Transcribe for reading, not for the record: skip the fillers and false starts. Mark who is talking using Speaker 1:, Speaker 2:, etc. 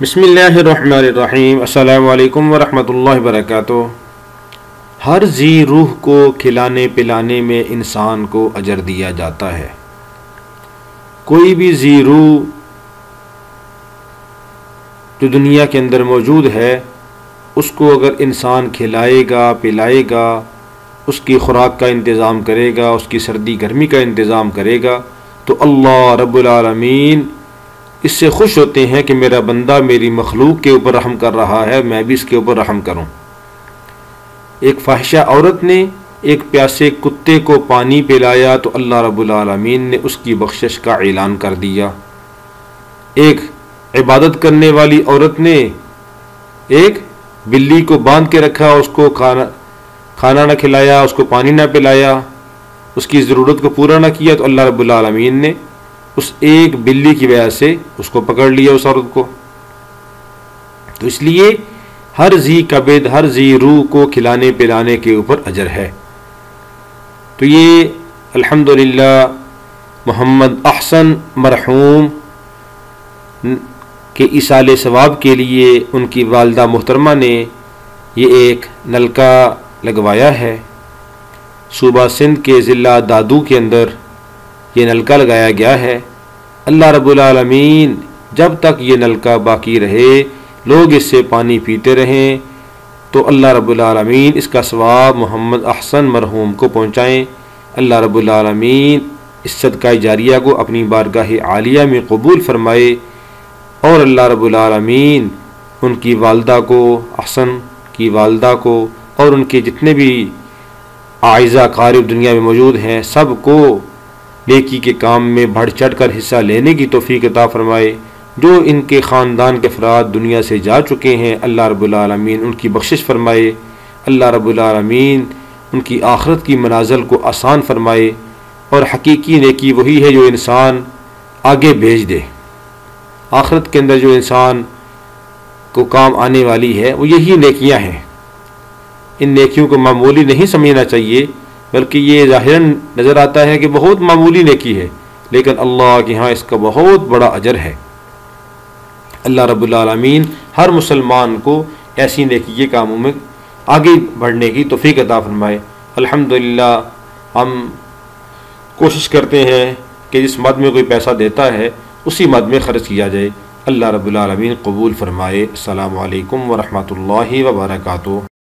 Speaker 1: बिस्मिल्लाहिर्रहमानिर्रहीम। अस्सलामु अलैकुम वरहमतुल्लाहि वबरकातुहू। हर जी रूह को खिलाने पिलाने में इंसान को अजर दिया जाता है। कोई भी जी रूह जो दुनिया के अंदर मौजूद है उसको अगर इंसान खिलाएगा पिलाएगा, उसकी खुराक का इंतज़ाम करेगा, उसकी सर्दी गर्मी का इंतज़ाम करेगा तो अल्लाह रब्बुल आलमीन इससे खुश होते हैं कि मेरा बंदा मेरी मखलूक के ऊपर रहम कर रहा है, मैं भी इसके ऊपर रहम करूं। एक फाहिशा औरत ने एक प्यासे कुत्ते को पानी पिलाया तो अल्लाह रब्बुल आलमीन ने उसकी बख्शिश का ऐलान कर दिया। एक इबादत करने वाली औरत ने एक बिल्ली को बांध के रखा, उसको खाना न खिलाया, उसको पानी न पिलाया, उसकी ज़रूरत को पूरा न किया तो अल्लाह रब्बुल आलमीन ने उस एक बिल्ली की वजह से उसको पकड़ लिया, उस औरत को। तो इसलिए हर जी कबिद, हर जी रूह को खिलाने पिलाने के ऊपर अजर है। तो ये अल्हम्दुलिल्लाह मोहम्मद अहसन मरहूम के इसाले सवाब के लिए उनकी वालदा मोहतरमा ने ये एक नलका लगवाया है। सूबा सिंध के ज़िला दादू के अंदर ये नलका लगाया गया है। अल्लाह रब्बुल आलमीन जब तक ये नलका बाकी रहे, लोग इससे पानी पीते रहें तो अल्लाह रब्बुल आलमीन इसका सवाब मोहम्मद अहसन मरहूम को पहुँचाएँ। अल्लाह रब्बुल आलमीन इस सदका जारिया को अपनी बारगाह आलिया में कबूल फरमाए और अल्लाह रब्बुल आलमीन उनकी वालदा को, अहसन की वालदा को और उनके जितने भी आइज़ा क़ारिब दुनिया में मौजूद हैं सब को नेकी के काम में बढ़ चढ़ कर हिस्सा लेने की तौफीक अता फरमाए। जो इनके ख़ानदान के अफराद दुनिया से जा चुके हैं अल्लाह रब्बुल आलमीन उनकी बख्शिश फरमाए। अल्लाह रब्बुल आलमीन उनकी आखिरत की मनाज़िल को आसान फरमाए। और हकीकी नेकी वही है जो इंसान आगे भेज दे। आखिरत के अंदर जो इंसान को काम आने वाली है वो यही नेकियां हैं। इन नेकियों को मामूली नहीं समझना चाहिए, बल्कि ये ज़ाहिरन नज़र आता है कि बहुत मामूली नेकी है, लेकिन अल्लाह के यहाँ इसका बहुत बड़ा अजर है। अल्लाह रब्बुल आलमीन हर मुसलमान को ऐसी नेकी के कामों में आगे बढ़ने की तौफीक अता फरमाए। अल्हम्दुलिल्लाह हम कोशिश करते हैं कि जिस मद में कोई पैसा देता है उसी मद में ख़र्च किया जाए। अल्लाह रब्बुल आलमीन कबूल फरमाए। अस्सलामु अलैकुम व रहमतुल्लाहि व बरकातुहू।